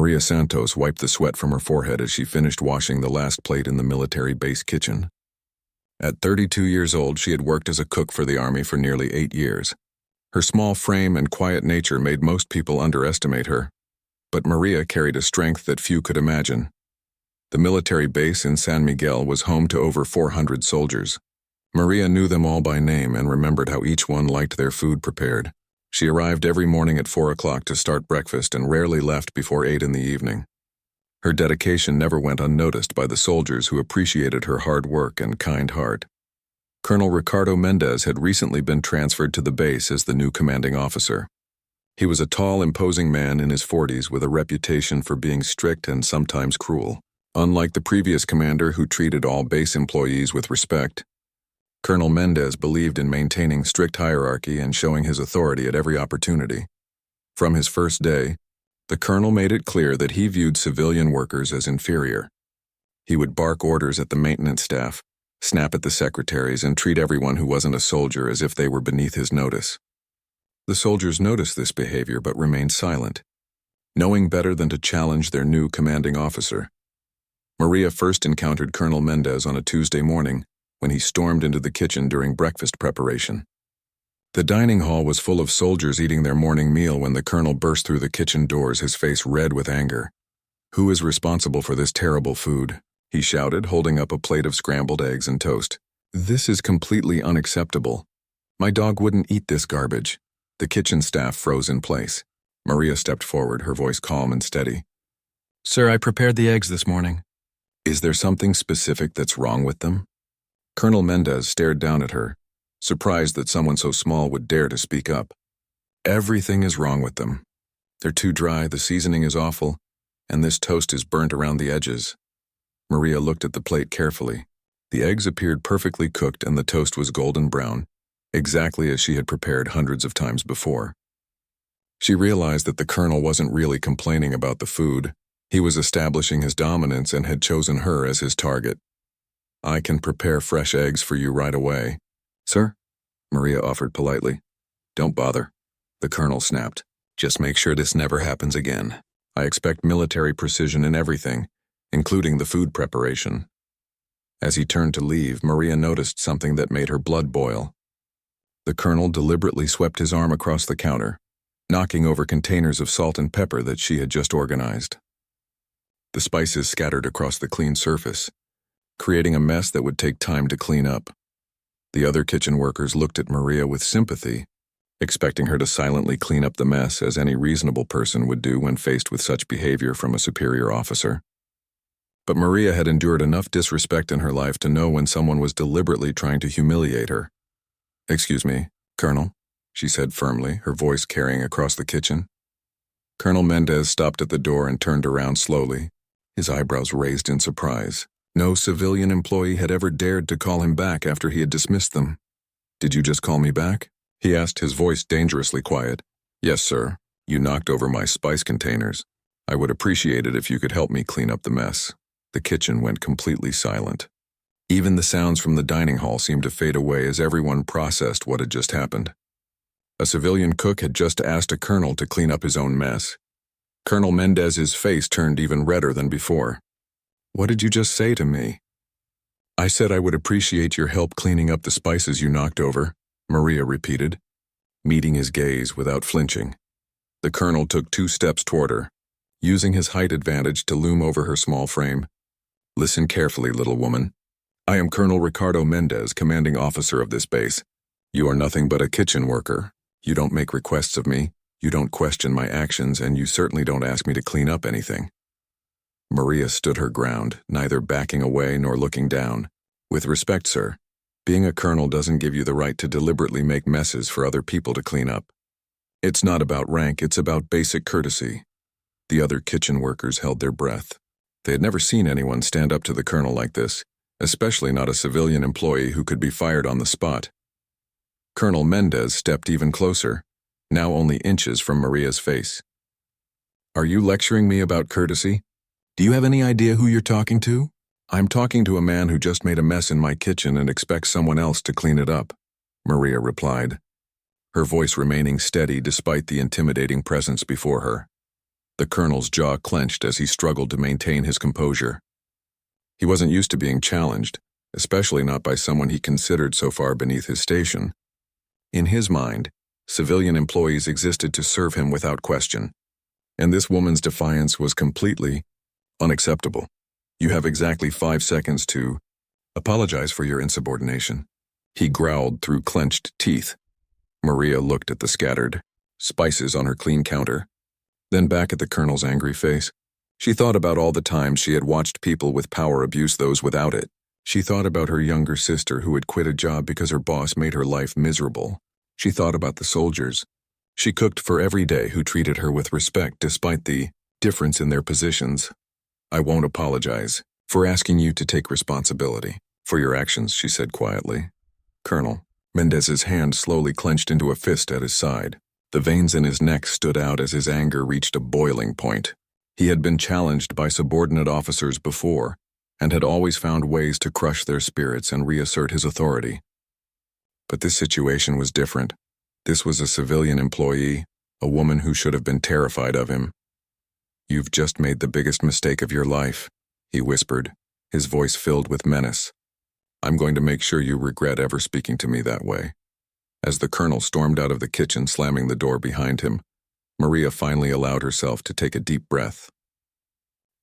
Maria Santos wiped the sweat from her forehead as she finished washing the last plate in the military base kitchen. At 32 years old, she had worked as a cook for the Army for nearly 8 years. Her small frame and quiet nature made most people underestimate her, but Maria carried a strength that few could imagine. The military base in San Miguel was home to over 400 soldiers. Maria knew them all by name and remembered how each one liked their food prepared. She arrived every morning at 4 o'clock to start breakfast and rarely left before 8 in the evening. Her dedication never went unnoticed by the soldiers who appreciated her hard work and kind heart. Colonel Ricardo Mendez had recently been transferred to the base as the new commanding officer. He was a tall, imposing man in his 40s with a reputation for being strict and sometimes cruel. Unlike the previous commander who treated all base employees with respect, Colonel Mendez believed in maintaining strict hierarchy and showing his authority at every opportunity. From his first day, the colonel made it clear that he viewed civilian workers as inferior. He would bark orders at the maintenance staff, snap at the secretaries, and treat everyone who wasn't a soldier as if they were beneath his notice. The soldiers noticed this behavior but remained silent, knowing better than to challenge their new commanding officer. Maria first encountered Colonel Mendez on a Tuesday morning when he stormed into the kitchen during breakfast preparation. The dining hall was full of soldiers eating their morning meal when the colonel burst through the kitchen doors, his face red with anger. "Who is responsible for this terrible food?" he shouted, holding up a plate of scrambled eggs and toast. "This is completely unacceptable. My dog wouldn't eat this garbage." The kitchen staff froze in place. Maria stepped forward, her voice calm and steady. "Sir, I prepared the eggs this morning." "Is there something specific that's wrong with them?" Colonel Mendez stared down at her, surprised that someone so small would dare to speak up. "Everything is wrong with them. They're too dry, the seasoning is awful, and this toast is burnt around the edges." Maria looked at the plate carefully. The eggs appeared perfectly cooked and the toast was golden brown, exactly as she had prepared hundreds of times before. She realized that the colonel wasn't really complaining about the food. He was establishing his dominance and had chosen her as his target. "I can prepare fresh eggs for you right away." "Sir?" Maria offered politely. "Don't bother," the colonel snapped. "Just make sure this never happens again. I expect military precision in everything, including the food preparation." As he turned to leave, Maria noticed something that made her blood boil. The colonel deliberately swept his arm across the counter, knocking over containers of salt and pepper that she had just organized. The spices scattered across the clean surface, creating a mess that would take time to clean up. The other kitchen workers looked at Maria with sympathy, expecting her to silently clean up the mess as any reasonable person would do when faced with such behavior from a superior officer. But Maria had endured enough disrespect in her life to know when someone was deliberately trying to humiliate her. "Excuse me, Colonel," she said firmly, her voice carrying across the kitchen. Colonel Mendez stopped at the door and turned around slowly, his eyebrows raised in surprise. No civilian employee had ever dared to call him back after he had dismissed them. "Did you just call me back?" he asked, his voice dangerously quiet. "Yes, sir. You knocked over my spice containers. I would appreciate it if you could help me clean up the mess." The kitchen went completely silent. Even the sounds from the dining hall seemed to fade away as everyone processed what had just happened. A civilian cook had just asked a colonel to clean up his own mess. Colonel Mendez's face turned even redder than before. "What did you just say to me?" "I said I would appreciate your help cleaning up the spices you knocked over," Maria repeated, meeting his gaze without flinching. The colonel took 2 steps toward her, using his height advantage to loom over her small frame. "Listen carefully, little woman. I am Colonel Ricardo Mendez, commanding officer of this base. You are nothing but a kitchen worker. You don't make requests of me, you don't question my actions, and you certainly don't ask me to clean up anything." Maria stood her ground, neither backing away nor looking down. "With respect, sir, being a colonel doesn't give you the right to deliberately make messes for other people to clean up. It's not about rank, it's about basic courtesy." The other kitchen workers held their breath. They had never seen anyone stand up to the colonel like this, especially not a civilian employee who could be fired on the spot. Colonel Mendez stepped even closer, now only inches from Maria's face. "Are you lecturing me about courtesy? Do you have any idea who you're talking to?" "I'm talking to a man who just made a mess in my kitchen and expects someone else to clean it up," Maria replied, her voice remaining steady despite the intimidating presence before her. The colonel's jaw clenched as he struggled to maintain his composure. He wasn't used to being challenged, especially not by someone he considered so far beneath his station. In his mind, civilian employees existed to serve him without question, and this woman's defiance was completely unacceptable. You have exactly 5 seconds to apologize for your insubordination, he growled through clenched teeth. Maria looked at the scattered spices on her clean counter, then back at the colonel's angry face. She thought about all the times she had watched people with power abuse those without it. She thought about her younger sister who had quit a job because her boss made her life miserable. She thought about the soldiers she cooked for every day who treated her with respect despite the difference in their positions. I won't apologize for asking you to take responsibility for your actions, she said quietly. Colonel Mendez's hand slowly clenched into a fist at his side. The veins in his neck stood out as his anger reached a boiling point. He had been challenged by subordinate officers before, and had always found ways to crush their spirits and reassert his authority. But this situation was different. This was a civilian employee, a woman who should have been terrified of him. You've just made the biggest mistake of your life, he whispered, his voice filled with menace. I'm going to make sure you regret ever speaking to me that way. As the colonel stormed out of the kitchen, slamming the door behind him, Maria finally allowed herself to take a deep breath.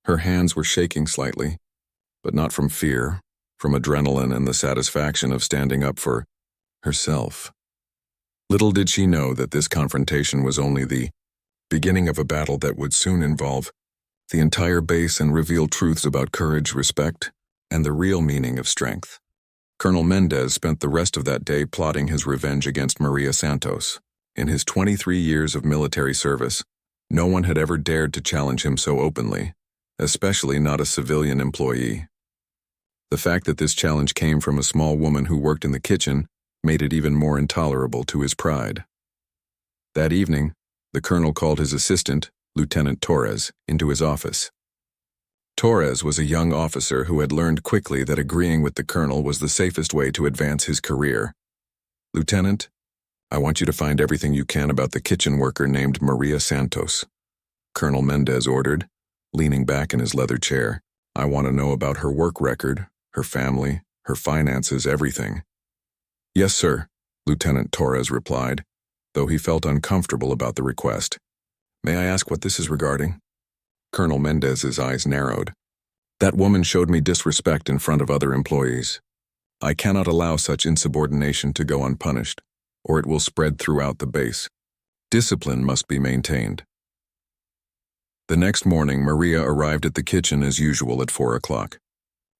Her hands were shaking slightly, but not from fear, from adrenaline and the satisfaction of standing up for herself. Little did she know that this confrontation was only the beginning of a battle that would soon involve the entire base and reveal truths about courage, respect, and the real meaning of strength. Colonel Mendez spent the rest of that day plotting his revenge against Maria Santos. In his 23 years of military service, no one had ever dared to challenge him so openly, especially not a civilian employee. The fact that this challenge came from a small woman who worked in the kitchen made it even more intolerable to his pride. That evening, the colonel called his assistant, Lieutenant Torres, into his office. Torres was a young officer who had learned quickly that agreeing with the colonel was the safest way to advance his career. Lieutenant, I want you to find everything you can about the kitchen worker named Maria Santos, Colonel Mendez ordered, leaning back in his leather chair. I want to know about her work record, her family, her finances, everything. Yes, sir, Lieutenant Torres replied, though he felt uncomfortable about the request. May I ask what this is regarding? Colonel Mendez's eyes narrowed. That woman showed me disrespect in front of other employees. I cannot allow such insubordination to go unpunished, or it will spread throughout the base. Discipline must be maintained. The next morning, Maria arrived at the kitchen as usual at 4 o'clock.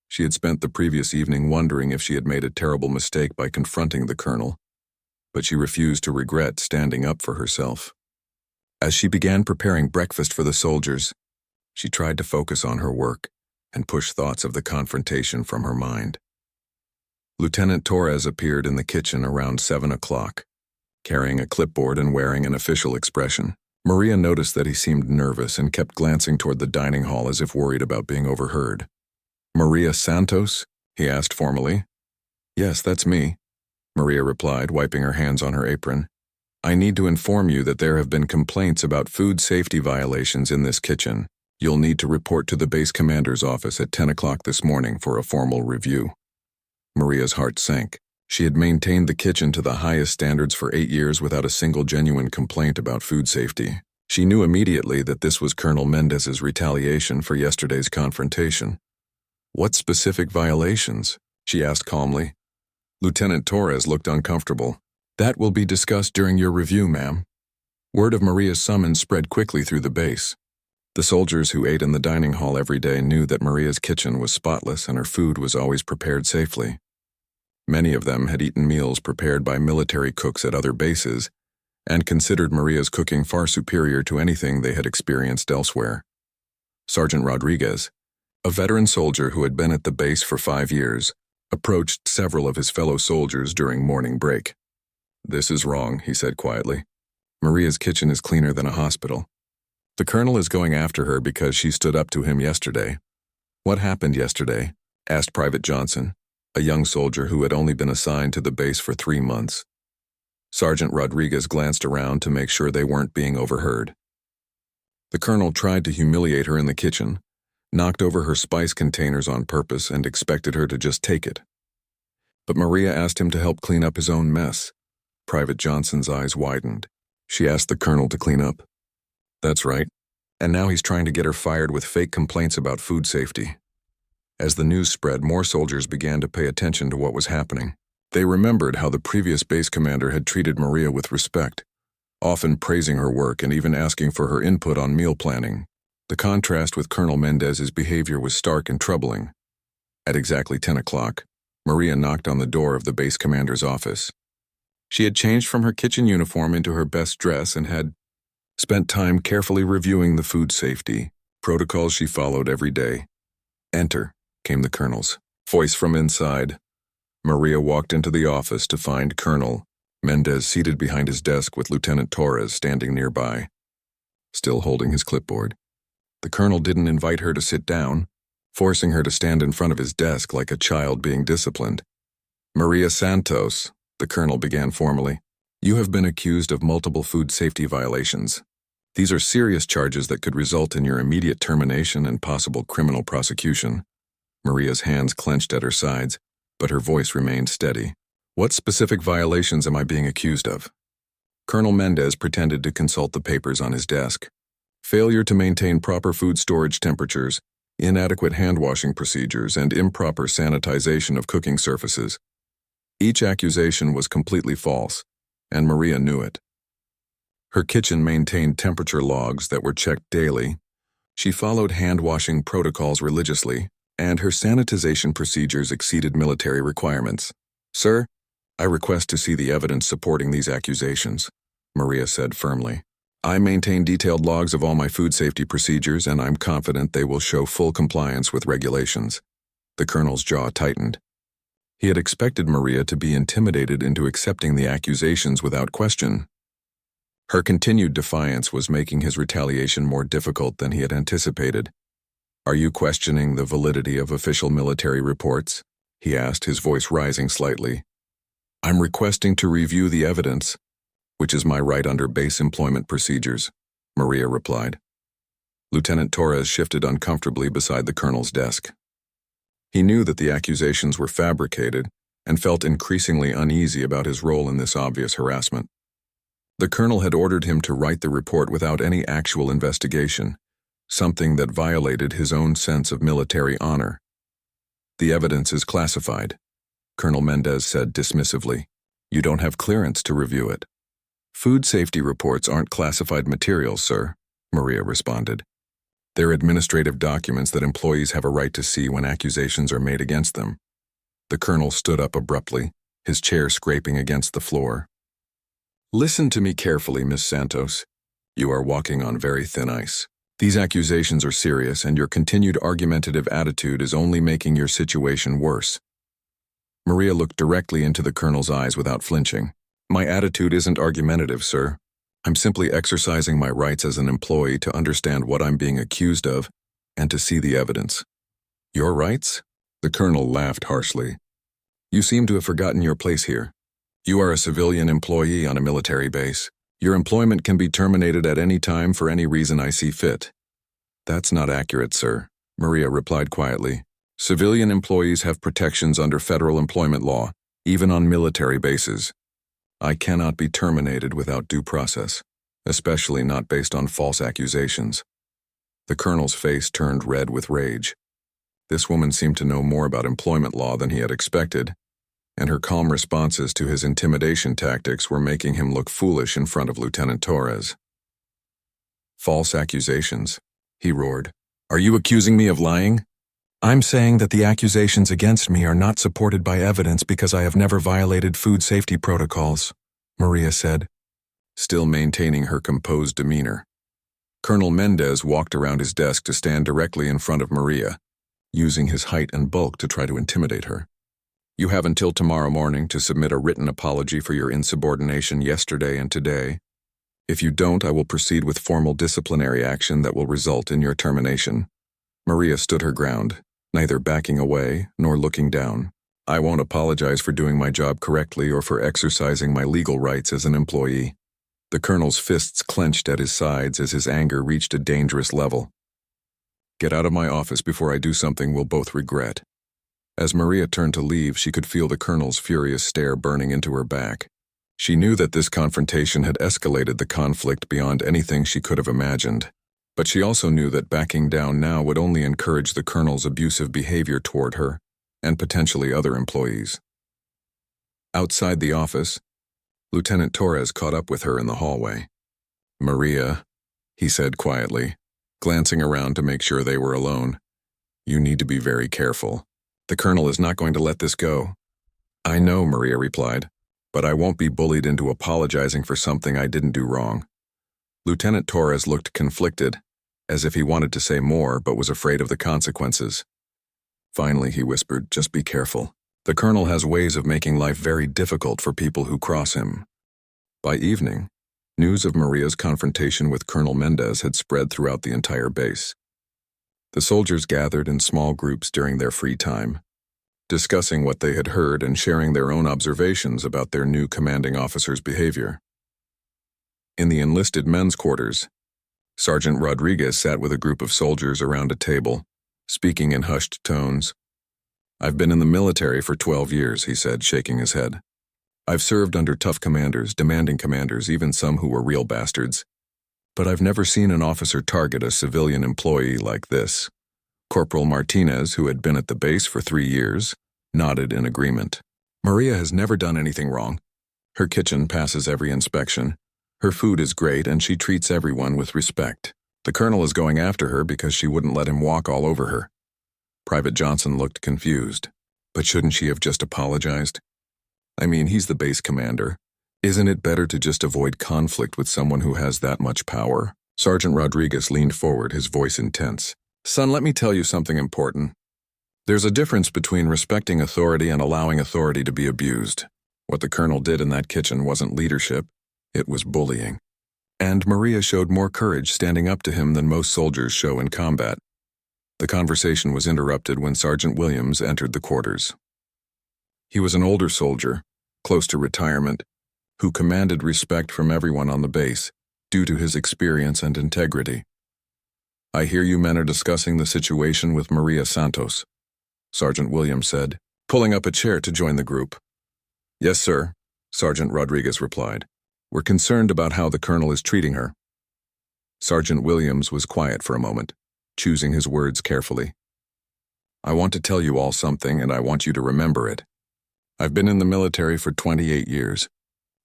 She had spent the previous evening wondering if she had made a terrible mistake by confronting the colonel, but she refused to regret standing up for herself. As she began preparing breakfast for the soldiers, she tried to focus on her work and push thoughts of the confrontation from her mind. Lieutenant Torres appeared in the kitchen around 7 o'clock, carrying a clipboard and wearing an official expression. Maria noticed that he seemed nervous and kept glancing toward the dining hall as if worried about being overheard. Maria Santos? He asked formally. Yes, that's me, Maria replied, wiping her hands on her apron. I need to inform you that there have been complaints about food safety violations in this kitchen. You'll need to report to the base commander's office at 10 o'clock this morning for a formal review. Maria's heart sank. She had maintained the kitchen to the highest standards for 8 years without a single genuine complaint about food safety. She knew immediately that this was Colonel Mendez's retaliation for yesterday's confrontation. What specific violations? She asked calmly. Lieutenant Torres looked uncomfortable. That will be discussed during your review, ma'am. Word of Maria's summons spread quickly through the base. The soldiers who ate in the dining hall every day knew that Maria's kitchen was spotless and her food was always prepared safely. Many of them had eaten meals prepared by military cooks at other bases and considered Maria's cooking far superior to anything they had experienced elsewhere. Sergeant Rodriguez, a veteran soldier who had been at the base for 5 years, approached several of his fellow soldiers during morning break. This is wrong, he said quietly. Maria's kitchen is cleaner than a hospital. The colonel is going after her because she stood up to him yesterday. What happened yesterday? Asked Private Johnson, a young soldier who had only been assigned to the base for 3 months. Sergeant Rodriguez glanced around to make sure they weren't being overheard. The colonel tried to humiliate her in the kitchen, knocked over her spice containers on purpose, and expected her to just take it. But Maria asked him to help clean up his own mess. Private Johnson's eyes widened. She asked the colonel to clean up. That's right. And now he's trying to get her fired with fake complaints about food safety. As the news spread, more soldiers began to pay attention to what was happening. They remembered how the previous base commander had treated Maria with respect, often praising her work and even asking for her input on meal planning. The contrast with Colonel Mendez's behavior was stark and troubling. At exactly 10 o'clock, Maria knocked on the door of the base commander's office. She had changed from her kitchen uniform into her best dress and had spent time carefully reviewing the food safety protocols she followed every day. "Enter," came the colonel's voice from inside. Maria walked into the office to find Colonel Mendez seated behind his desk with Lieutenant Torres standing nearby, still holding his clipboard. The colonel didn't invite her to sit down, forcing her to stand in front of his desk like a child being disciplined. "Maria Santos," the colonel began formally, "you have been accused of multiple food safety violations. These are serious charges that could result in your immediate termination and possible criminal prosecution." Maria's hands clenched at her sides, but her voice remained steady. "What specific violations am I being accused of?" Colonel Mendez pretended to consult the papers on his desk. "Failure to maintain proper food storage temperatures, inadequate hand-washing procedures, and improper sanitization of cooking surfaces." Each accusation was completely false, and Maria knew it. Her kitchen maintained temperature logs that were checked daily. She followed hand-washing protocols religiously, and her sanitization procedures exceeded military requirements. "Sir, I request to see the evidence supporting these accusations," Maria said firmly. "I maintain detailed logs of all my food safety procedures, and I'm confident they will show full compliance with regulations." The colonel's jaw tightened. He had expected Maria to be intimidated into accepting the accusations without question. Her continued defiance was making his retaliation more difficult than he had anticipated. "Are you questioning the validity of official military reports?" he asked, his voice rising slightly. "I'm requesting to review the evidence, which is my right under base employment procedures," Maria replied. Lieutenant Torres shifted uncomfortably beside the colonel's desk. He knew that the accusations were fabricated and felt increasingly uneasy about his role in this obvious harassment. The colonel had ordered him to write the report without any actual investigation, something that violated his own sense of military honor. "The evidence is classified," Colonel Mendez said dismissively. "You don't have clearance to review it." "Food safety reports aren't classified materials, sir," Maria responded. "They're administrative documents that employees have a right to see when accusations are made against them." The colonel stood up abruptly, his chair scraping against the floor. "Listen to me carefully, Miss Santos. You are walking on very thin ice. These accusations are serious, and your continued argumentative attitude is only making your situation worse." Maria looked directly into the colonel's eyes without flinching. "My attitude isn't argumentative, sir. I'm simply exercising my rights as an employee to understand what I'm being accused of and to see the evidence." "Your rights?" The colonel laughed harshly. "You seem to have forgotten your place here. You are a civilian employee on a military base. Your employment can be terminated at any time for any reason I see fit." "That's not accurate, sir," Maria replied quietly. "Civilian employees have protections under federal employment law, even on military bases. I cannot be terminated without due process, especially not based on false accusations." The colonel's face turned red with rage. This woman seemed to know more about employment law than he had expected, and her calm responses to his intimidation tactics were making him look foolish in front of Lieutenant Torres. "False accusations," he roared. "Are you accusing me of lying?" "I'm saying that the accusations against me are not supported by evidence because I have never violated food safety protocols," Maria said, still maintaining her composed demeanor. Colonel Mendez walked around his desk to stand directly in front of Maria, using his height and bulk to try to intimidate her. "You have until tomorrow morning to submit a written apology for your insubordination yesterday and today. If you don't, I will proceed with formal disciplinary action that will result in your termination." Maria stood her ground, neither backing away nor looking down. "I won't apologize for doing my job correctly or for exercising my legal rights as an employee." The colonel's fists clenched at his sides as his anger reached a dangerous level. "Get out of my office before I do something we'll both regret." As Maria turned to leave, she could feel the colonel's furious stare burning into her back. She knew that this confrontation had escalated the conflict beyond anything she could have imagined, but she also knew that backing down now would only encourage the colonel's abusive behavior toward her and potentially other employees. Outside the office, Lieutenant Torres caught up with her in the hallway. "Maria," he said quietly, glancing around to make sure they were alone, "you need to be very careful. The colonel is not going to let this go." "I know," Maria replied, "but I won't be bullied into apologizing for something I didn't do wrong." Lieutenant Torres looked conflicted, as if he wanted to say more but was afraid of the consequences. Finally, he whispered, "Just be careful. The colonel has ways of making life very difficult for people who cross him." By evening, news of Maria's confrontation with Colonel Mendez had spread throughout the entire base. The soldiers gathered in small groups during their free time, discussing what they had heard and sharing their own observations about their new commanding officer's behavior. In the enlisted men's quarters, Sergeant Rodriguez sat with a group of soldiers around a table, speaking in hushed tones. "I've been in the military for 12 years, he said, shaking his head. "I've served under tough commanders, demanding commanders, even some who were real bastards. But I've never seen an officer target a civilian employee like this." Corporal Martinez, who had been at the base for 3 years, nodded in agreement. "Maria has never done anything wrong. Her kitchen passes every inspection. Her food is great and she treats everyone with respect. The colonel is going after her because she wouldn't let him walk all over her." Private Johnson looked confused. "But shouldn't she have just apologized? I mean, he's the base commander. Isn't it better to just avoid conflict with someone who has that much power?" Sergeant Rodriguez leaned forward, his voice intense. "Son, let me tell you something important. There's a difference between respecting authority and allowing authority to be abused. What the colonel did in that kitchen wasn't leadership, it was bullying. And Maria showed more courage standing up to him than most soldiers show in combat." The conversation was interrupted when Sergeant Williams entered the quarters. He was an older soldier, close to retirement, who commanded respect from everyone on the base due to his experience and integrity. "I hear you men are discussing the situation with Maria Santos," Sergeant Williams said, pulling up a chair to join the group. "Yes, sir," Sergeant Rodriguez replied. "We're concerned about how the colonel is treating her." Sergeant Williams was quiet for a moment, choosing his words carefully. "I want to tell you all something, and I want you to remember it. I've been in the military for 28 years.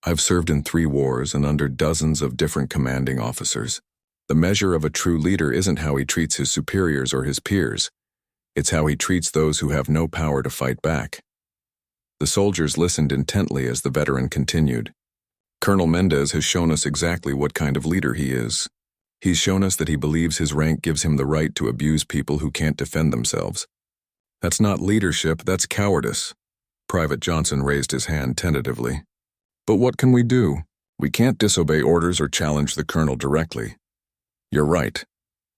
I've served in 3 wars and under dozens of different commanding officers. The measure of a true leader isn't how he treats his superiors or his peers. It's how he treats those who have no power to fight back." The soldiers listened intently as the veteran continued. "Colonel Mendez has shown us exactly what kind of leader he is. He's shown us that he believes his rank gives him the right to abuse people who can't defend themselves. That's not leadership, that's cowardice." Private Johnson raised his hand tentatively. "But what can we do? We can't disobey orders or challenge the colonel directly." "You're right,"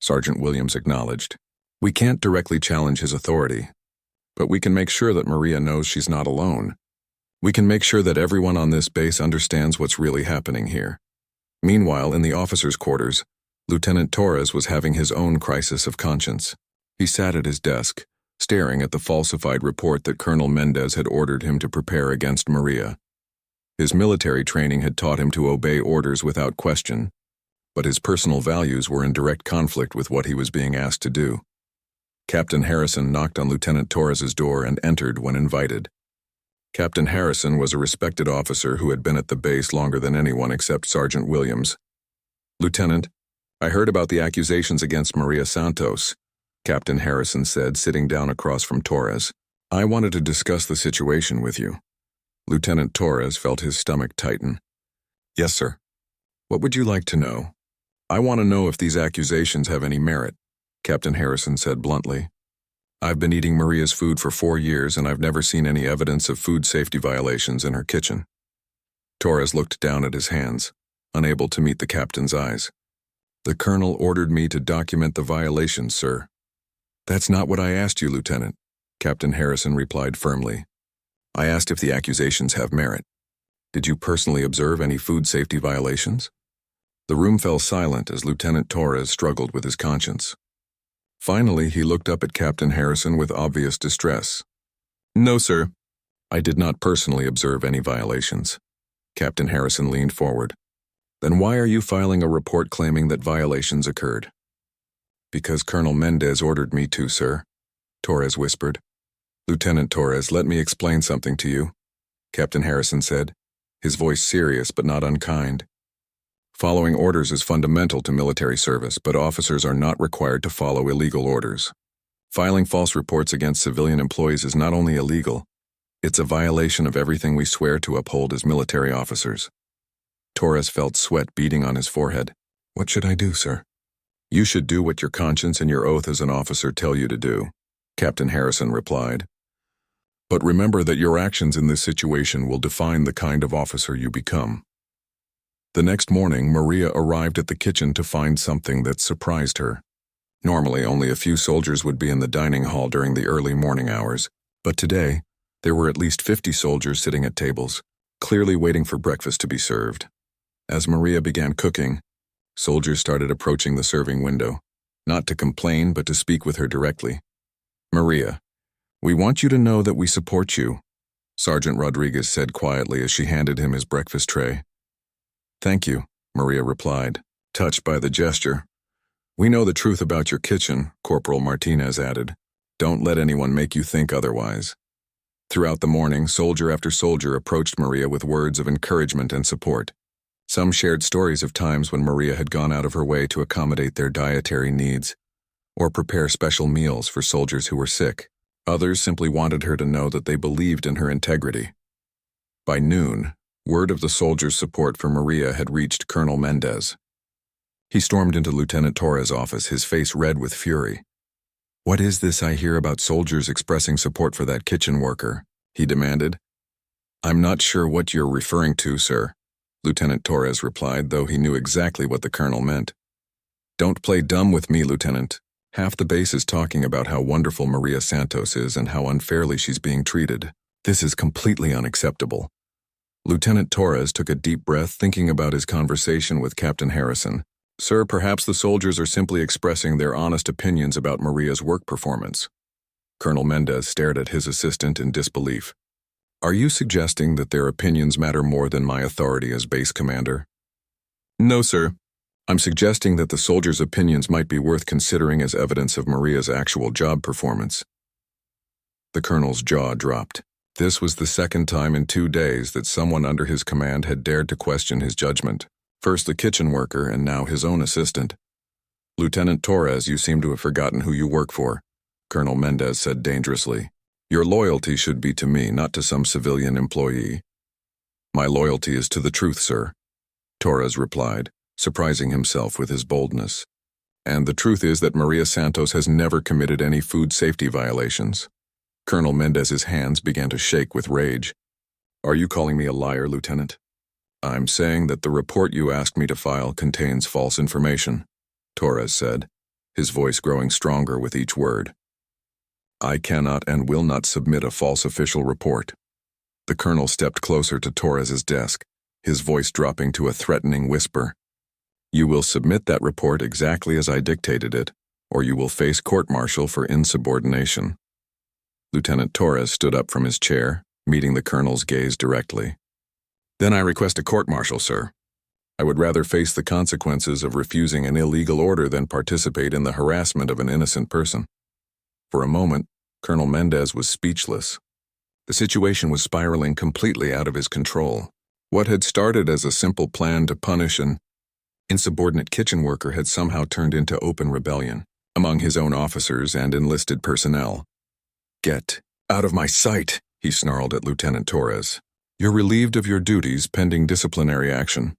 Sergeant Williams acknowledged. "We can't directly challenge his authority, but we can make sure that Maria knows she's not alone. We can make sure that everyone on this base understands what's really happening here." Meanwhile, in the officers' quarters, Lieutenant Torres was having his own crisis of conscience. He sat at his desk, staring at the falsified report that Colonel Mendez had ordered him to prepare against Maria. His military training had taught him to obey orders without question, but his personal values were in direct conflict with what he was being asked to do. Captain Harrison knocked on Lieutenant Torres's door and entered when invited. Captain Harrison was a respected officer who had been at the base longer than anyone except Sergeant Williams. "Lieutenant, I heard about the accusations against Maria Santos," Captain Harrison said, sitting down across from Torres. "I wanted to discuss the situation with you." Lieutenant Torres felt his stomach tighten. "Yes, sir. What would you like to know?" "I want to know if these accusations have any merit," Captain Harrison said bluntly. "I've been eating Maria's food for 4 years and I've never seen any evidence of food safety violations in her kitchen." Torres looked down at his hands, unable to meet the captain's eyes. "The colonel ordered me to document the violations, sir." "That's not what I asked you, Lieutenant," Captain Harrison replied firmly. "I asked if the accusations have merit. Did you personally observe any food safety violations?" The room fell silent as Lieutenant Torres struggled with his conscience. Finally, he looked up at Captain Harrison with obvious distress. "No, sir. I did not personally observe any violations." Captain Harrison leaned forward. "Then why are you filing a report claiming that violations occurred?" "Because Colonel Mendez ordered me to, sir," Torres whispered. "Lieutenant Torres, let me explain something to you," Captain Harrison said, his voice serious but not unkind. "Following orders is fundamental to military service, but officers are not required to follow illegal orders. Filing false reports against civilian employees is not only illegal, it's a violation of everything we swear to uphold as military officers." Torres felt sweat beading on his forehead. "What should I do, sir?" "You should do what your conscience and your oath as an officer tell you to do," Captain Harrison replied. "But remember that your actions in this situation will define the kind of officer you become." The next morning, Maria arrived at the kitchen to find something that surprised her. Normally, only a few soldiers would be in the dining hall during the early morning hours, but today, there were at least 50 soldiers sitting at tables, clearly waiting for breakfast to be served. As Maria began cooking, soldiers started approaching the serving window, not to complain but to speak with her directly. "Maria, we want you to know that we support you," Sergeant Rodriguez said quietly as she handed him his breakfast tray. "Thank you," Maria replied, touched by the gesture. "We know the truth about your kitchen," Corporal Martinez added. "Don't let anyone make you think otherwise." Throughout the morning, soldier after soldier approached Maria with words of encouragement and support. Some shared stories of times when Maria had gone out of her way to accommodate their dietary needs, or prepare special meals for soldiers who were sick. Others simply wanted her to know that they believed in her integrity. By noon, word of the soldiers' support for Maria had reached Colonel Mendez. He stormed into Lieutenant Torres' office, his face red with fury. "What is this I hear about soldiers expressing support for that kitchen worker?" he demanded. "I'm not sure what you're referring to, sir," Lieutenant Torres replied, though he knew exactly what the colonel meant. "Don't play dumb with me, Lieutenant. Half the base is talking about how wonderful Maria Santos is and how unfairly she's being treated. This is completely unacceptable." Lieutenant Torres took a deep breath, thinking about his conversation with Captain Harrison. "Sir, perhaps the soldiers are simply expressing their honest opinions about Maria's work performance." Colonel Mendez stared at his assistant in disbelief. "Are you suggesting that their opinions matter more than my authority as base commander?" "No, sir. I'm suggesting that the soldiers' opinions might be worth considering as evidence of Maria's actual job performance." The colonel's jaw dropped. This was the second time in 2 days that someone under his command had dared to question his judgment. First the kitchen worker and now his own assistant. "Lieutenant Torres, you seem to have forgotten who you work for," Colonel Mendez said dangerously. "Your loyalty should be to me, not to some civilian employee." "My loyalty is to the truth, sir," Torres replied, surprising himself with his boldness. "And the truth is that Maria Santos has never committed any food safety violations." Colonel Mendez's hands began to shake with rage. "Are you calling me a liar, Lieutenant?" "I'm saying that the report you asked me to file contains false information," Torres said, his voice growing stronger with each word. "I cannot and will not submit a false official report." The colonel stepped closer to Torres's desk, his voice dropping to a threatening whisper. "You will submit that report exactly as I dictated it, or you will face court-martial for insubordination." Lieutenant Torres stood up from his chair, meeting the colonel's gaze directly. "Then I request a court-martial, sir. I would rather face the consequences of refusing an illegal order than participate in the harassment of an innocent person." For a moment, Colonel Mendez was speechless. The situation was spiraling completely out of his control. What had started as a simple plan to punish an insubordinate kitchen worker had somehow turned into open rebellion among his own officers and enlisted personnel. "Get out of my sight," he snarled at Lieutenant Torres. "You're relieved of your duties pending disciplinary action."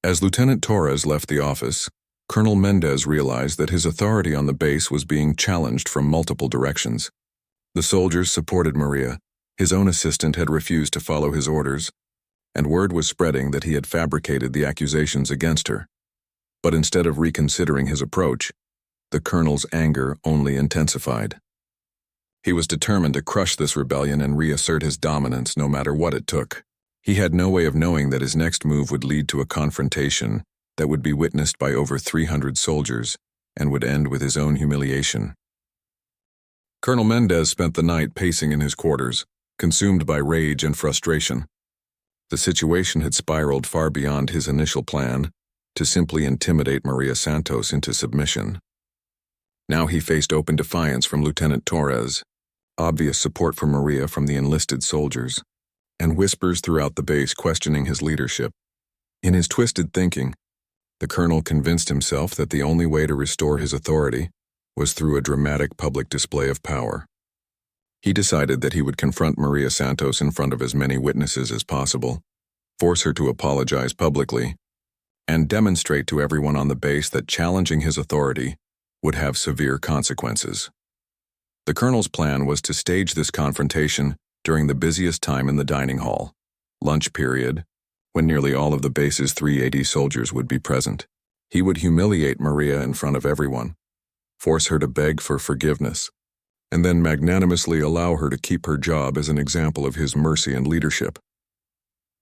As Lieutenant Torres left the office, Colonel Mendez realized that his authority on the base was being challenged from multiple directions. The soldiers supported Maria, his own assistant had refused to follow his orders, and word was spreading that he had fabricated the accusations against her. But instead of reconsidering his approach, the colonel's anger only intensified. He was determined to crush this rebellion and reassert his dominance no matter what it took. He had no way of knowing that his next move would lead to a confrontation that would be witnessed by over 300 soldiers and would end with his own humiliation. Colonel Mendez spent the night pacing in his quarters, consumed by rage and frustration. The situation had spiraled far beyond his initial plan, to simply intimidate Maria Santos into submission. Now he faced open defiance from Lieutenant Torres, obvious support for Maria from the enlisted soldiers, and whispers throughout the base questioning his leadership. In his twisted thinking, the colonel convinced himself that the only way to restore his authority was through a dramatic public display of power. He decided that he would confront Maria Santos in front of as many witnesses as possible, force her to apologize publicly, and demonstrate to everyone on the base that challenging his authority would have severe consequences. The colonel's plan was to stage this confrontation during the busiest time in the dining hall, lunch period, when nearly all of the base's 380 soldiers would be present. He would humiliate Maria in front of everyone, force her to beg for forgiveness, and then magnanimously allow her to keep her job as an example of his mercy and leadership.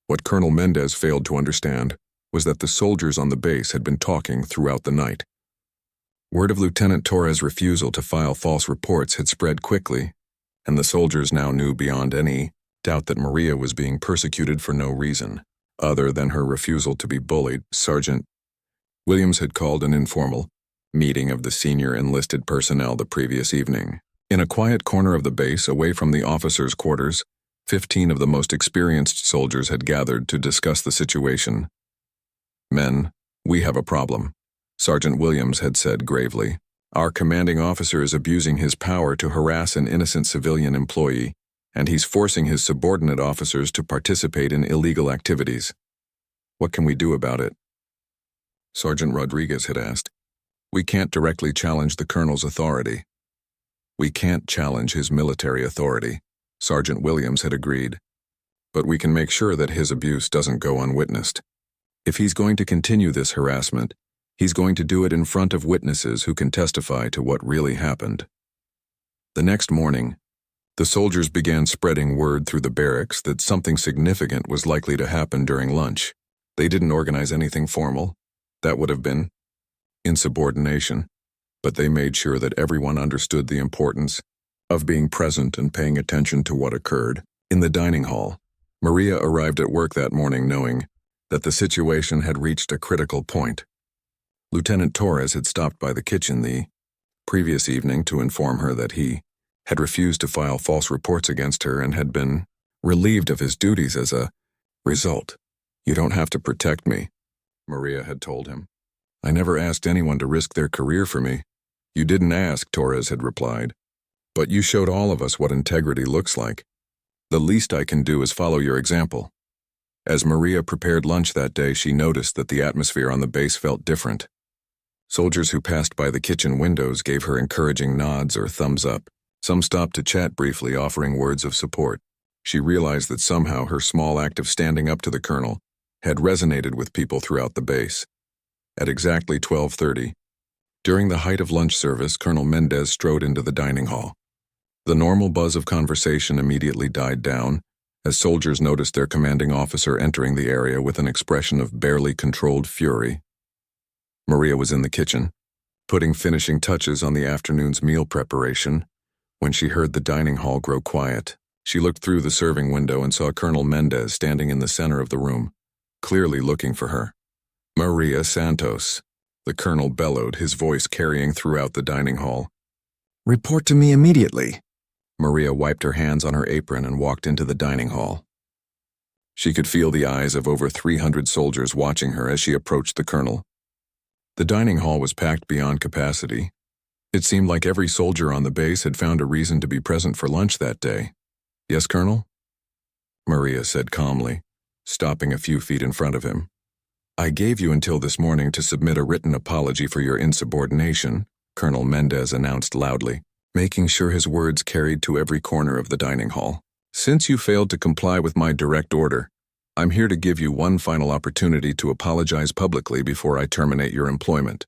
What Colonel Mendez failed to understand was that the soldiers on the base had been talking throughout the night. Word of Lieutenant Torres' refusal to file false reports had spread quickly, and the soldiers now knew beyond any doubt that Maria was being persecuted for no reason, other than her refusal to be bullied. Sergeant Williams had called an informal meeting of the senior enlisted personnel the previous evening. In a quiet corner of the base, away from the officers' quarters, 15 of the most experienced soldiers had gathered to discuss the situation. "Men, we have a problem," Sergeant Williams had said gravely. "Our commanding officer is abusing his power to harass an innocent civilian employee, and he's forcing his subordinate officers to participate in illegal activities. What can we do about it?" Sergeant Rodriguez had asked. "We can't directly challenge the colonel's authority." "We can't challenge his military authority," Sergeant Williams had agreed. "But we can make sure that his abuse doesn't go unwitnessed. If he's going to continue this harassment, he's going to do it in front of witnesses who can testify to what really happened." The next morning, the soldiers began spreading word through the barracks that something significant was likely to happen during lunch. They didn't organize anything formal. That would have been insubordination, but they made sure that everyone understood the importance of being present and paying attention to what occurred. In the dining hall, Maria arrived at work that morning knowing that the situation had reached a critical point. Lieutenant Torres had stopped by the kitchen the previous evening to inform her that he had refused to file false reports against her and had been relieved of his duties as a result. "You don't have to protect me," Maria had told him. "I never asked anyone to risk their career for me." "You didn't ask," Torres had replied. "But you showed all of us what integrity looks like. The least I can do is follow your example." As Maria prepared lunch that day, she noticed that the atmosphere on the base felt different. Soldiers who passed by the kitchen windows gave her encouraging nods or thumbs up. Some stopped to chat briefly, offering words of support. She realized that somehow her small act of standing up to the colonel had resonated with people throughout the base. At exactly 12:30, during the height of lunch service, Colonel Mendez strode into the dining hall. The normal buzz of conversation immediately died down as soldiers noticed their commanding officer entering the area with an expression of barely controlled fury. Maria was in the kitchen, putting finishing touches on the afternoon's meal preparation, when she heard the dining hall grow quiet. She looked through the serving window and saw Colonel Mendez standing in the center of the room, clearly looking for her. "Maria Santos," the colonel bellowed, his voice carrying throughout the dining hall. "Report to me immediately." Maria wiped her hands on her apron and walked into the dining hall. She could feel the eyes of over 300 soldiers watching her as she approached the colonel. The dining hall was packed beyond capacity. It seemed like every soldier on the base had found a reason to be present for lunch that day. "Yes, Colonel?" Maria said calmly, stopping a few feet in front of him. "I gave you until this morning to submit a written apology for your insubordination," Colonel Mendez announced loudly, making sure his words carried to every corner of the dining hall. "Since you failed to comply with my direct order, I'm here to give you one final opportunity to apologize publicly before I terminate your employment."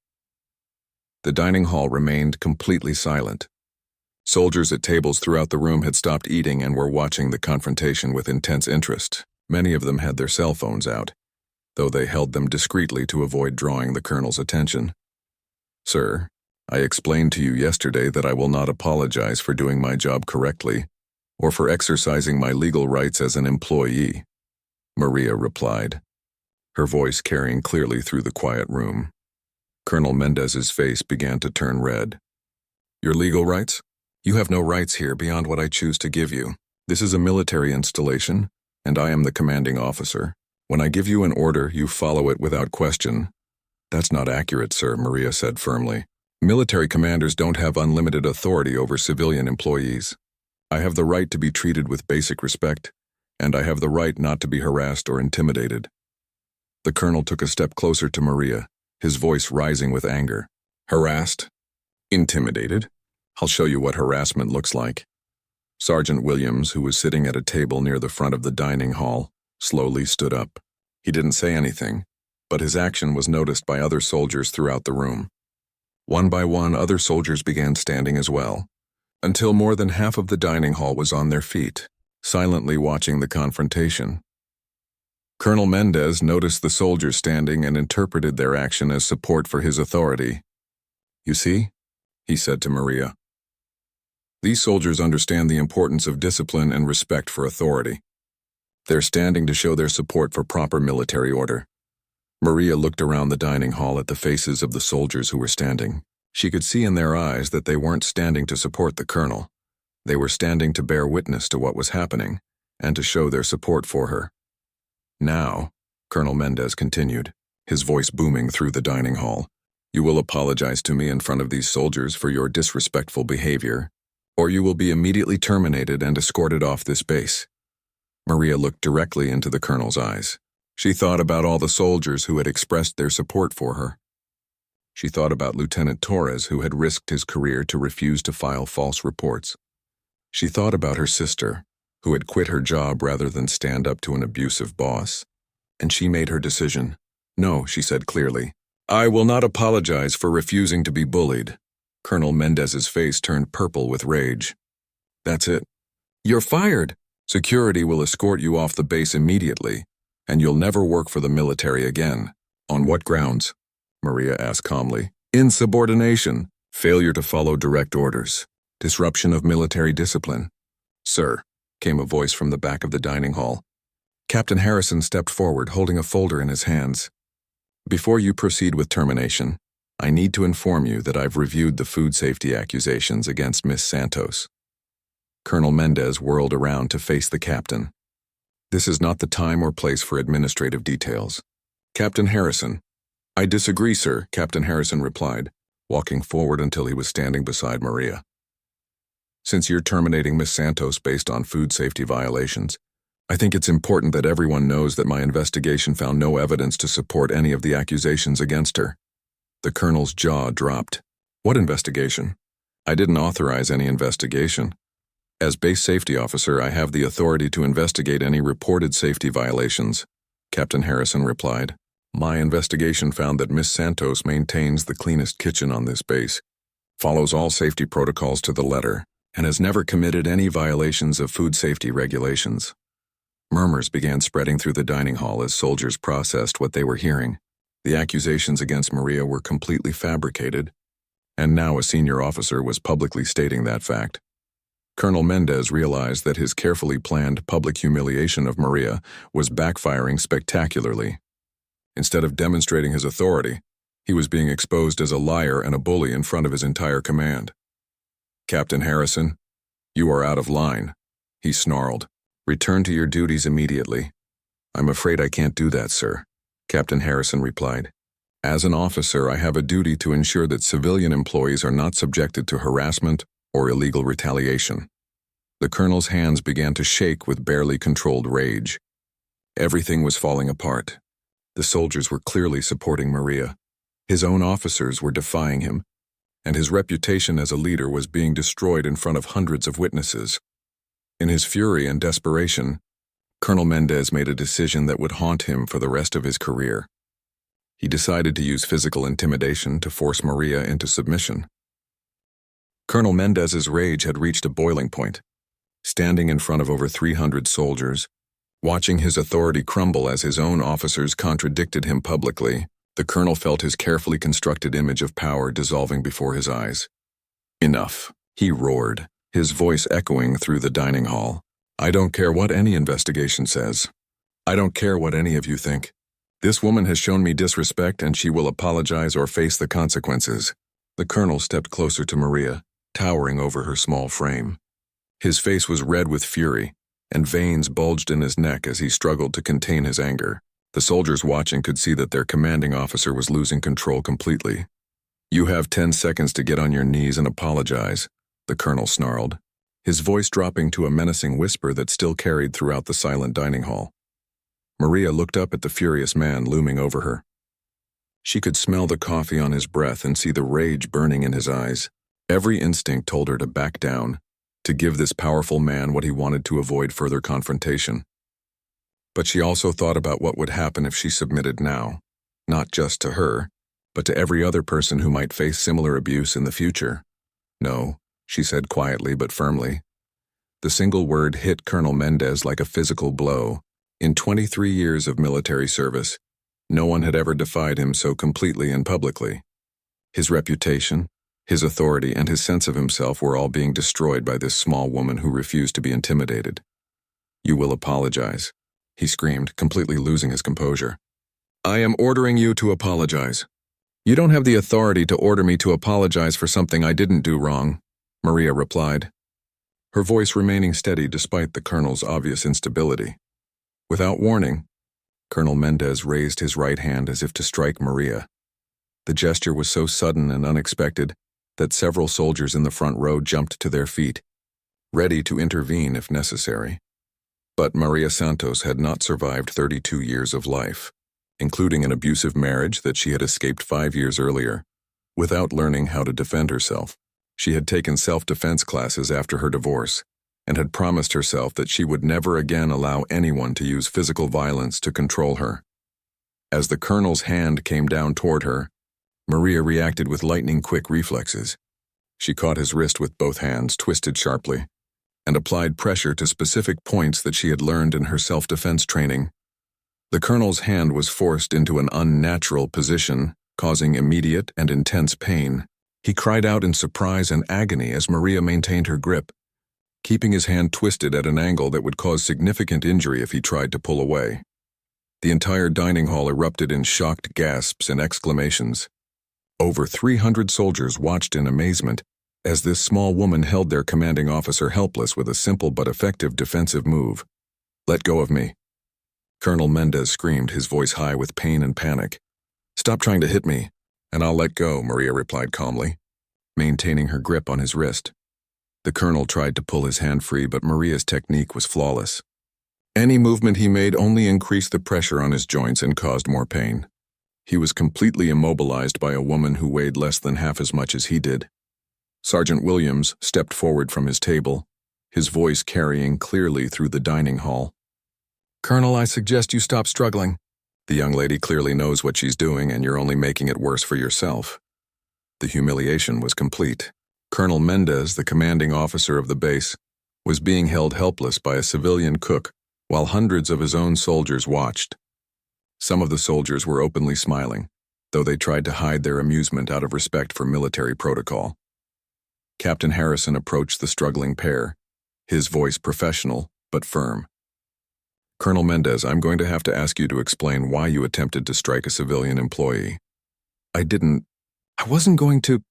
The dining hall remained completely silent. Soldiers at tables throughout the room had stopped eating and were watching the confrontation with intense interest. Many of them had their cell phones out, though they held them discreetly to avoid drawing the colonel's attention. "Sir, I explained to you yesterday that I will not apologize for doing my job correctly or for exercising my legal rights as an employee," Maria replied, her voice carrying clearly through the quiet room. Colonel Mendez's face began to turn red. "Your legal rights? You have no rights here beyond what I choose to give you. This is a military installation, and I am the commanding officer. When I give you an order, you follow it without question." "That's not accurate, sir," Maria said firmly. "Military commanders don't have unlimited authority over civilian employees. I have the right to be treated with basic respect, and I have the right not to be harassed or intimidated." The colonel took a step closer to Maria, his voice rising with anger. "Harassed? Intimidated? I'll show you what harassment looks like." Sergeant Williams, who was sitting at a table near the front of the dining hall, slowly stood up. He didn't say anything, but his action was noticed by other soldiers throughout the room. One by one, other soldiers began standing as well, until more than half of the dining hall was on their feet, silently watching the confrontation. Colonel Mendez noticed the soldiers standing and interpreted their action as support for his authority. "You see?" he said to Maria. "These soldiers understand the importance of discipline and respect for authority. They're standing to show their support for proper military order." Maria looked around the dining hall at the faces of the soldiers who were standing. She could see in their eyes that they weren't standing to support the colonel. They were standing to bear witness to what was happening and to show their support for her. "Now," Colonel Mendez continued, his voice booming through the dining hall, "you will apologize to me in front of these soldiers for your disrespectful behavior, or you will be immediately terminated and escorted off this base." Maria looked directly into the colonel's eyes. She thought about all the soldiers who had expressed their support for her. She thought about Lieutenant Torres, who had risked his career to refuse to file false reports. She thought about her sister, who had quit her job rather than stand up to an abusive boss. And she made her decision. "No," she said clearly. "I will not apologize for refusing to be bullied." Colonel Mendez's face turned purple with rage. "That's it. You're fired. Security will escort you off the base immediately, and you'll never work for the military again." "On what grounds?" Maria asked calmly. "Insubordination, failure to follow direct orders, disruption of military discipline." "Sir," came a voice from the back of the dining hall. Captain Harrison stepped forward, holding a folder in his hands. "Before you proceed with termination, I need to inform you that I've reviewed the food safety accusations against Miss Santos." Colonel Mendez whirled around to face the captain. "This is not the time or place for administrative details." "Captain Harrison." "I disagree, sir," Captain Harrison replied, walking forward until he was standing beside Maria. "Since you're terminating Miss Santos based on food safety violations, I think it's important that everyone knows that my investigation found no evidence to support any of the accusations against her." The colonel's jaw dropped. "What investigation? I didn't authorize any investigation. As base safety officer, I have the authority to investigate any reported safety violations," Captain Harrison replied. "My investigation found that Miss Santos maintains the cleanest kitchen on this base, follows all safety protocols to the letter, and has never committed any violations of food safety regulations." Murmurs began spreading through the dining hall as soldiers processed what they were hearing. The accusations against Maria were completely fabricated, and now a senior officer was publicly stating that fact. Colonel Mendez realized that his carefully planned public humiliation of Maria was backfiring spectacularly. Instead of demonstrating his authority, he was being exposed as a liar and a bully in front of his entire command. "Captain Harrison, you are out of line," he snarled. "Return to your duties immediately." "I'm afraid I can't do that, sir," Captain Harrison replied. "As an officer, I have a duty to ensure that civilian employees are not subjected to harassment or illegal retaliation." The colonel's hands began to shake with barely controlled rage. Everything was falling apart. The soldiers were clearly supporting Maria. His own officers were defying him, and his reputation as a leader was being destroyed in front of hundreds of witnesses. In his fury and desperation, Colonel Mendez made a decision that would haunt him for the rest of his career. He decided to use physical intimidation to force Maria into submission. Colonel Mendez's rage had reached a boiling point. Standing in front of over 300 soldiers, Watching his authority crumble as his own officers contradicted him publicly, the colonel felt his carefully constructed image of power dissolving before his eyes. Enough, he roared, his voice echoing through the dining hall. I don't care what any investigation says. I don't care what any of you think. This woman has shown me disrespect and she will apologize or face the consequences. The colonel stepped closer to Maria, towering over her small frame. His face was red with fury, and veins bulged in his neck as he struggled to contain his anger. The soldiers watching could see that their commanding officer was losing control completely. You have 10 seconds to get on your knees and apologize, the colonel snarled, his voice dropping to a menacing whisper that still carried throughout the silent dining hall. Maria looked up at the furious man looming over her. She could smell the coffee on his breath and see the rage burning in his eyes. Every instinct told her to back down, to give this powerful man what he wanted to avoid further confrontation. But she also thought about what would happen if she submitted now, not just to her, but to every other person who might face similar abuse in the future. No, she said quietly but firmly. The single word hit Colonel Mendez like a physical blow. In 23 years of military service, no one had ever defied him so completely and publicly. His reputation, his authority, and his sense of himself were all being destroyed by this small woman who refused to be intimidated. You will apologize, he screamed, completely losing his composure. I am ordering you to apologize. You don't have the authority to order me to apologize for something I didn't do wrong, Maria replied, her voice remaining steady despite the colonel's obvious instability. Without warning, Colonel Mendez raised his right hand as if to strike Maria. The gesture was so sudden and unexpected that several soldiers in the front row jumped to their feet, ready to intervene if necessary. But Maria Santos had not survived 32 years of life, including an abusive marriage that she had escaped 5 years earlier, without learning how to defend herself. She had taken self-defense classes after her divorce, and had promised herself that she would never again allow anyone to use physical violence to control her. As the colonel's hand came down toward her, Maria reacted with lightning-quick reflexes. She caught his wrist with both hands, twisted sharply, and applied pressure to specific points that she had learned in her self-defense training. The colonel's hand was forced into an unnatural position, causing immediate and intense pain. He cried out in surprise and agony as Maria maintained her grip, keeping his hand twisted at an angle that would cause significant injury if he tried to pull away. The entire dining hall erupted in shocked gasps and exclamations. Over 300 soldiers watched in amazement as this small woman held their commanding officer helpless with a simple but effective defensive move. Let go of me, Colonel Mendez screamed, his voice high with pain and panic. Stop trying to hit me, and I'll let go, Maria replied calmly, maintaining her grip on his wrist. The colonel tried to pull his hand free, but Maria's technique was flawless. Any movement he made only increased the pressure on his joints and caused more pain. He was completely immobilized by a woman who weighed less than half as much as he did. Sergeant Williams stepped forward from his table, his voice carrying clearly through the dining hall. Colonel, I suggest you stop struggling. The young lady clearly knows what she's doing, and you're only making it worse for yourself. The humiliation was complete. Colonel Mendez, the commanding officer of the base, was being held helpless by a civilian cook while hundreds of his own soldiers watched. Some of the soldiers were openly smiling, though they tried to hide their amusement out of respect for military protocol. Captain Harrison approached the struggling pair, his voice professional but firm. Colonel Mendez, I'm going to have to ask you to explain why you attempted to strike a civilian employee. I wasn't going to,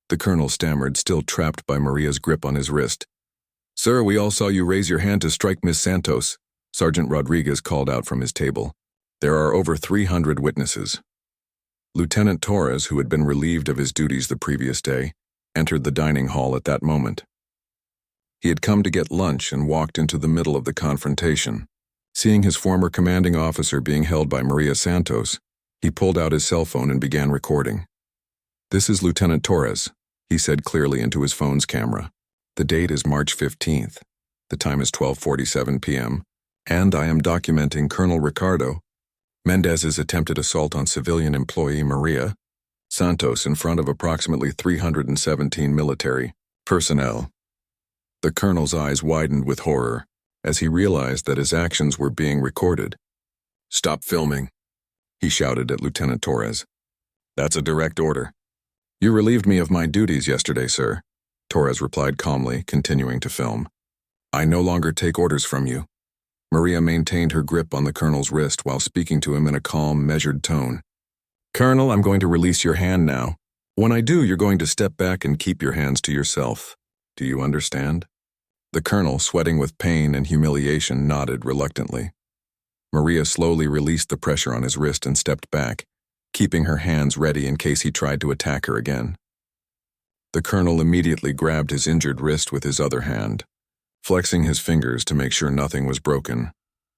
the colonel stammered, still trapped by Maria's grip on his wrist. Sir, we all saw you raise your hand to strike Miss Santos, Sergeant Rodriguez called out from his table. There are over 300 witnesses. Lieutenant Torres, who had been relieved of his duties the previous day, entered the dining hall at that moment. He had come to get lunch and walked into the middle of the confrontation. Seeing his former commanding officer being held by Maria Santos, he pulled out his cell phone and began recording. This is Lieutenant Torres, he said clearly into his phone's camera. The date is March 15th. The time is 12:47 p.m., and I am documenting Colonel Ricardo Mendez's attempted assault on civilian employee Maria Santos in front of approximately 317 military personnel. The colonel's eyes widened with horror as he realized that his actions were being recorded. "Stop filming," he shouted at Lieutenant Torres. "That's a direct order." "You relieved me of my duties yesterday, sir," Torres replied calmly, continuing to film. "I no longer take orders from you." Maria maintained her grip on the colonel's wrist while speaking to him in a calm, measured tone. "Colonel, I'm going to release your hand now. When I do, you're going to step back and keep your hands to yourself. Do you understand?" The colonel, sweating with pain and humiliation, nodded reluctantly. Maria slowly released the pressure on his wrist and stepped back, keeping her hands ready in case he tried to attack her again. The colonel immediately grabbed his injured wrist with his other hand, flexing his fingers to make sure nothing was broken.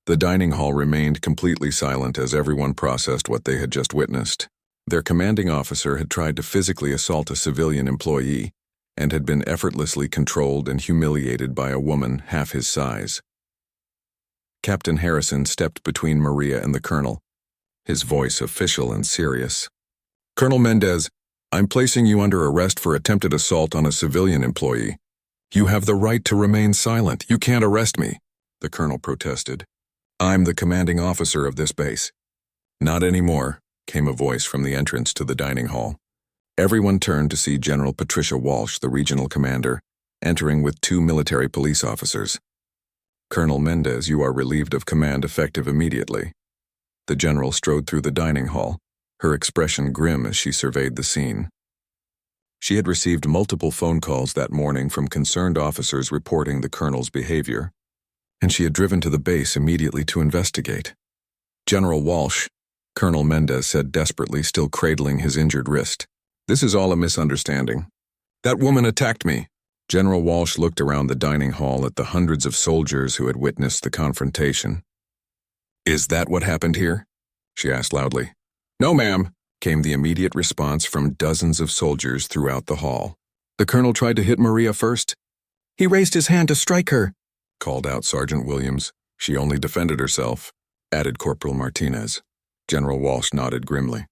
The dining hall remained completely silent as everyone processed what they had just witnessed. Their commanding officer had tried to physically assault a civilian employee and had been effortlessly controlled and humiliated by a woman half his size. Captain Harrison stepped between Maria and the colonel, his voice official and serious. "Colonel Mendez, I'm placing you under arrest for attempted assault on a civilian employee. You have the right to remain silent. You can't arrest me," the colonel protested. "I'm the commanding officer of this base." "Not anymore," came a voice from the entrance to the dining hall. Everyone turned to see General Patricia Walsh, the regional commander, entering with 2 military police officers. "Colonel Mendez, you are relieved of command effective immediately." The general strode through the dining hall, her expression grim as she surveyed the scene. She had received multiple phone calls that morning from concerned officers reporting the colonel's behavior, and she had driven to the base immediately to investigate. "General Walsh," Colonel Mendez said desperately, still cradling his injured wrist, "this is all a misunderstanding. That woman attacked me." General Walsh looked around the dining hall at the hundreds of soldiers who had witnessed the confrontation. "Is that what happened here?" she asked loudly. "No, ma'am," came the immediate response from dozens of soldiers throughout the hall. "The colonel tried to hit Maria first. He raised his hand to strike her," called out Sergeant Williams. "She only defended herself," added Corporal Martinez. General Walsh nodded grimly.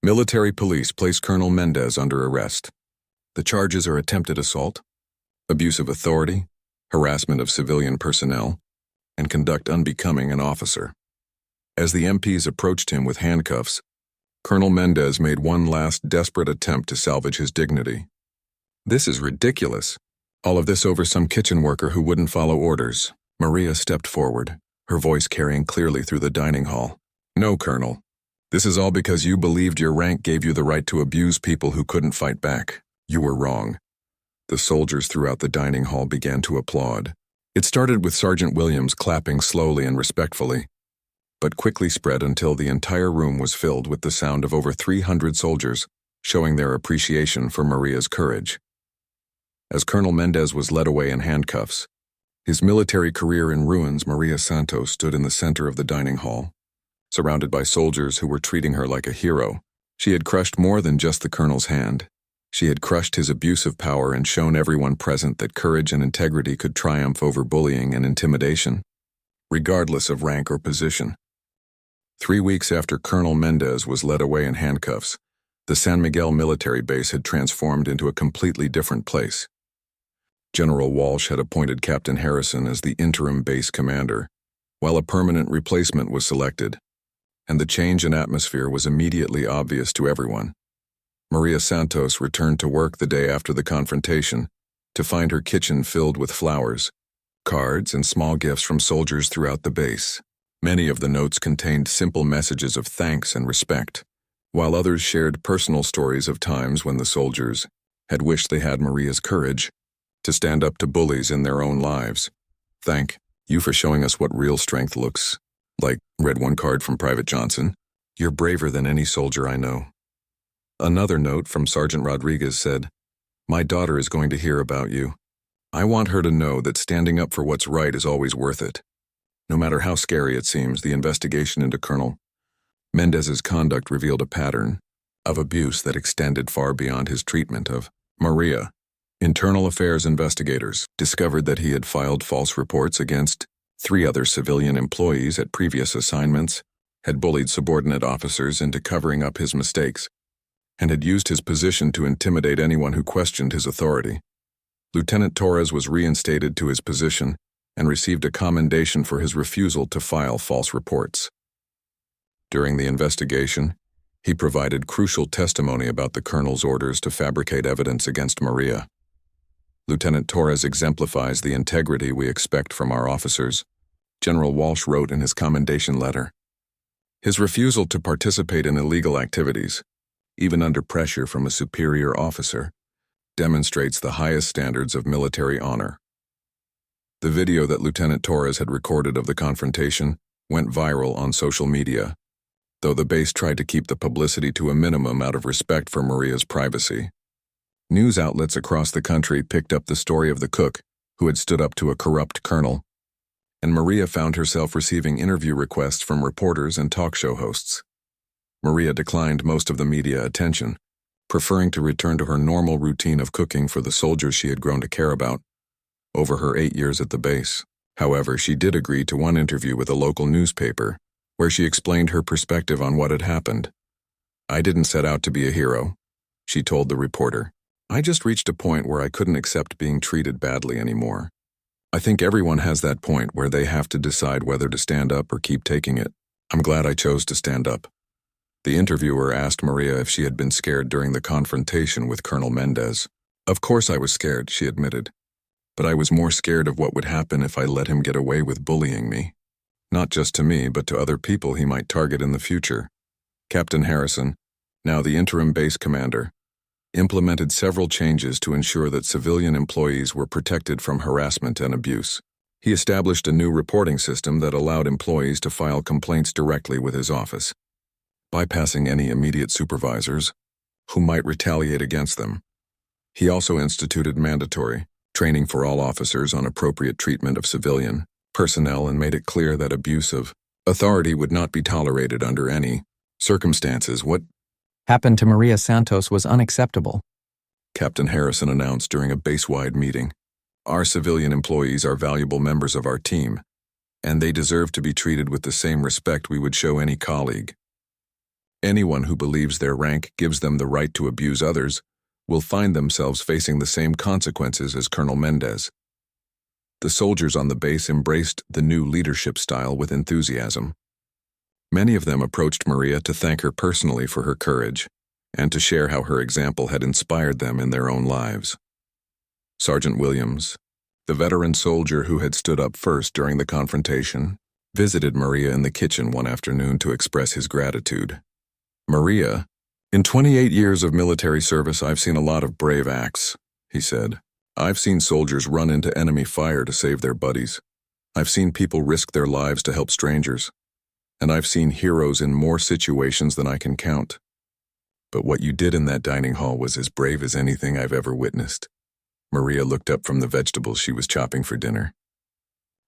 "Military police place Colonel Mendez under arrest. The charges are attempted assault, abuse of authority, harassment of civilian personnel, and conduct unbecoming an officer." As the MPs approached him with handcuffs, Colonel Mendez made one last desperate attempt to salvage his dignity. "This is ridiculous. All of this over some kitchen worker who wouldn't follow orders." Maria stepped forward, her voice carrying clearly through the dining hall. "No, Colonel. This is all because you believed your rank gave you the right to abuse people who couldn't fight back. You were wrong." The soldiers throughout the dining hall began to applaud. It started with Sergeant Williams clapping slowly and respectfully, but quickly spread until the entire room was filled with the sound of over 300 soldiers, showing their appreciation for Maria's courage. As Colonel Mendez was led away in handcuffs, his military career in ruins, Maria Santos stood in the center of the dining hall. Surrounded by soldiers who were treating her like a hero, she had crushed more than just the colonel's hand. She had crushed his abuse of power and shown everyone present that courage and integrity could triumph over bullying and intimidation, regardless of rank or position. 3 weeks after Colonel Mendez was led away in handcuffs, the San Miguel military base had transformed into a completely different place. General Walsh had appointed Captain Harrison as the interim base commander, while a permanent replacement was selected, and the change in atmosphere was immediately obvious to everyone. Maria Santos returned to work the day after the confrontation to find her kitchen filled with flowers, cards, and small gifts from soldiers throughout the base. Many of the notes contained simple messages of thanks and respect, while others shared personal stories of times when the soldiers had wished they had Maria's courage to stand up to bullies in their own lives. "Thank you for showing us what real strength looks like," read one card from Private Johnson. "You're braver than any soldier I know." Another note from Sergeant Rodriguez said, "My daughter is going to hear about you. I want her to know that standing up for what's right is always worth it. No matter how scary it seems, the investigation into Colonel Mendez's conduct revealed a pattern of abuse that extended far beyond his treatment of Maria. Internal affairs investigators discovered that he had filed false reports against 3 other civilian employees at previous assignments, had bullied subordinate officers into covering up his mistakes, and had used his position to intimidate anyone who questioned his authority. Lieutenant Torres was reinstated to his position, and received a commendation for his refusal to file false reports. During the investigation, he provided crucial testimony about the colonel's orders to fabricate evidence against Maria. Lieutenant Torres exemplifies the integrity we expect from our officers, General Walsh wrote in his commendation letter. His refusal to participate in illegal activities, even under pressure from a superior officer, demonstrates the highest standards of military honor. The video that Lieutenant Torres had recorded of the confrontation went viral on social media, though the base tried to keep the publicity to a minimum out of respect for Maria's privacy. News outlets across the country picked up the story of the cook who had stood up to a corrupt colonel, and Maria found herself receiving interview requests from reporters and talk show hosts. Maria declined most of the media attention, preferring to return to her normal routine of cooking for the soldiers she had grown to care about over her 8 years at the base. However, she did agree to one interview with a local newspaper, where she explained her perspective on what had happened. "I didn't set out to be a hero," she told the reporter. "I just reached a point where I couldn't accept being treated badly anymore. I think everyone has that point where they have to decide whether to stand up or keep taking it. I'm glad I chose to stand up." The interviewer asked Maria if she had been scared during the confrontation with Colonel Mendez. "Of course I was scared," she admitted. "But I was more scared of what would happen if I let him get away with bullying me. Not just to me, but to other people he might target in the future." Captain Harrison, now the interim base commander, implemented several changes to ensure that civilian employees were protected from harassment and abuse. He established a new reporting system that allowed employees to file complaints directly with his office, bypassing any immediate supervisors who might retaliate against them. He also instituted mandatory training for all officers on appropriate treatment of civilian personnel and made it clear that abuse of authority would not be tolerated under any circumstances. "What happened to Maria Santos was unacceptable," Captain Harrison announced during a base-wide meeting. "Our civilian employees are valuable members of our team, and they deserve to be treated with the same respect we would show any colleague. Anyone who believes their rank gives them the right to abuse others will find themselves facing the same consequences as Colonel Mendez." The soldiers on the base embraced the new leadership style with enthusiasm. Many of them approached Maria to thank her personally for her courage and to share how her example had inspired them in their own lives. Sergeant Williams, the veteran soldier who had stood up first during the confrontation, visited Maria in the kitchen one afternoon to express his gratitude. "Maria, in 28 years of military service, I've seen a lot of brave acts," he said. "I've seen soldiers run into enemy fire to save their buddies. I've seen people risk their lives to help strangers. And I've seen heroes in more situations than I can count. But what you did in that dining hall was as brave as anything I've ever witnessed." Maria looked up from the vegetables she was chopping for dinner.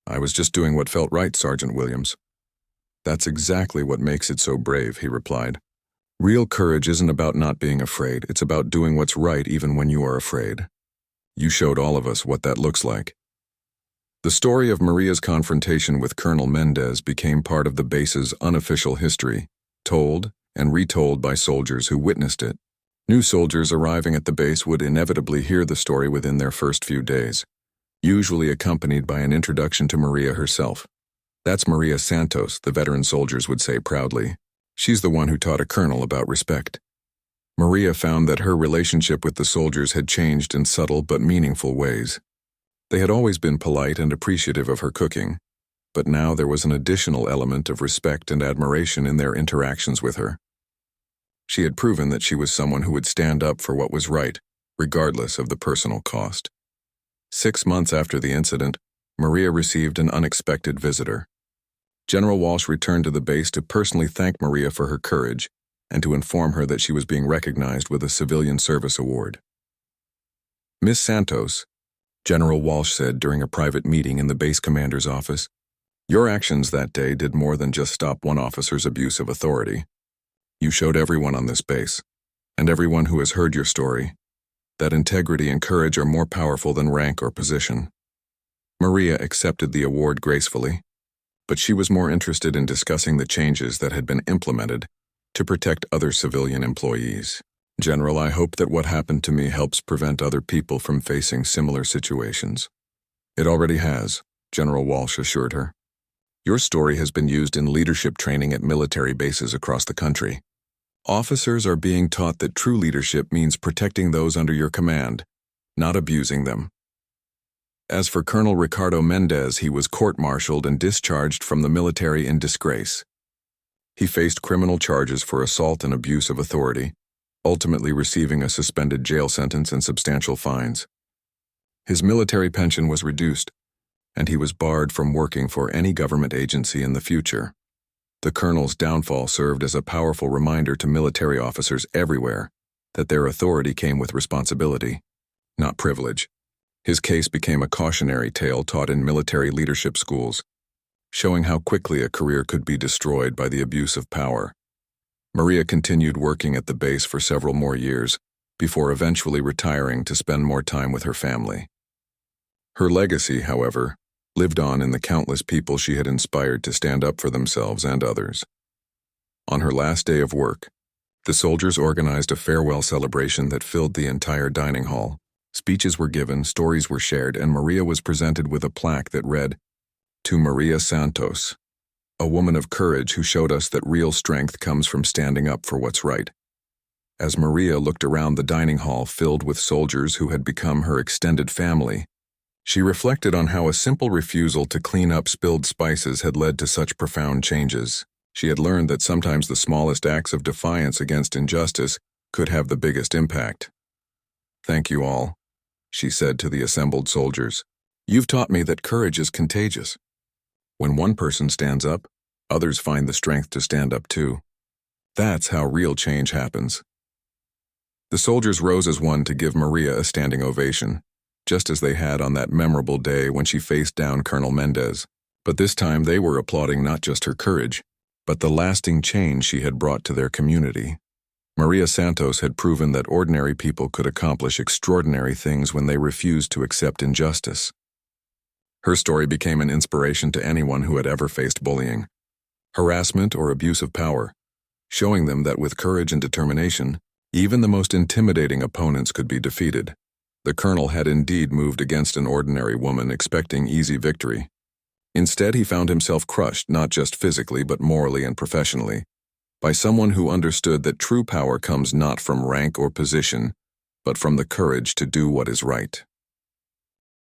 "I was just doing what felt right, Sergeant Williams." "That's exactly what makes it so brave," he replied. "Real courage isn't about not being afraid. It's about doing what's right even when you are afraid. You showed all of us what that looks like." The story of Maria's confrontation with Colonel Mendez became part of the base's unofficial history, told and retold by soldiers who witnessed it. New soldiers arriving at the base would inevitably hear the story within their first few days, usually accompanied by an introduction to Maria herself. "That's Maria Santos," the veteran soldiers would say proudly. "She's the one who taught a colonel about respect." Maria found that her relationship with the soldiers had changed in subtle but meaningful ways. They had always been polite and appreciative of her cooking, but now there was an additional element of respect and admiration in their interactions with her. She had proven that she was someone who would stand up for what was right, regardless of the personal cost. 6 months after the incident, Maria received an unexpected visitor. General Walsh returned to the base to personally thank Maria for her courage and to inform her that she was being recognized with a Civilian Service Award. "Miss Santos," General Walsh said during a private meeting in the base commander's office, "your actions that day did more than just stop one officer's abuse of authority. You showed everyone on this base, and everyone who has heard your story, that integrity and courage are more powerful than rank or position." Maria accepted the award gracefully, but she was more interested in discussing the changes that had been implemented to protect other civilian employees. "General, I hope that what happened to me helps prevent other people from facing similar situations. It already has," General Walsh assured her. Your story has been used in leadership training at military bases across the country. Officers are being taught that true leadership means protecting those under your command, not abusing them. As for Colonel Ricardo Mendez, he was court-martialed and discharged from the military in disgrace. He faced criminal charges for assault and abuse of authority, ultimately receiving a suspended jail sentence and substantial fines. His military pension was reduced, and he was barred from working for any government agency in the future. The colonel's downfall served as a powerful reminder to military officers everywhere that their authority came with responsibility, not privilege. His case became a cautionary tale taught in military leadership schools, showing how quickly a career could be destroyed by the abuse of power. Maria continued working at the base for several more years, before eventually retiring to spend more time with her family. Her legacy, however, lived on in the countless people she had inspired to stand up for themselves and others. On her last day of work, the soldiers organized a farewell celebration that filled the entire dining hall. Speeches were given, stories were shared, and Maria was presented with a plaque that read, "To Maria Santos, a woman of courage who showed us that real strength comes from standing up for what's right." As Maria looked around the dining hall filled with soldiers who had become her extended family, she reflected on how a simple refusal to clean up spilled spices had led to such profound changes. She had learned that sometimes the smallest acts of defiance against injustice could have the biggest impact. "Thank you all," she said to the assembled soldiers. "You've taught me that courage is contagious. When one person stands up, others find the strength to stand up too. That's how real change happens." The soldiers rose as one to give Maria a standing ovation, just as they had on that memorable day when she faced down Colonel Mendez. But this time they were applauding not just her courage, but the lasting change she had brought to their community. Maria Santos had proven that ordinary people could accomplish extraordinary things when they refused to accept injustice. Her story became an inspiration to anyone who had ever faced bullying, harassment, or abuse of power, showing them that with courage and determination, even the most intimidating opponents could be defeated. The colonel had indeed moved against an ordinary woman expecting easy victory. Instead, he found himself crushed not just physically but morally and professionally, by someone who understood that true power comes not from rank or position, but from the courage to do what is right.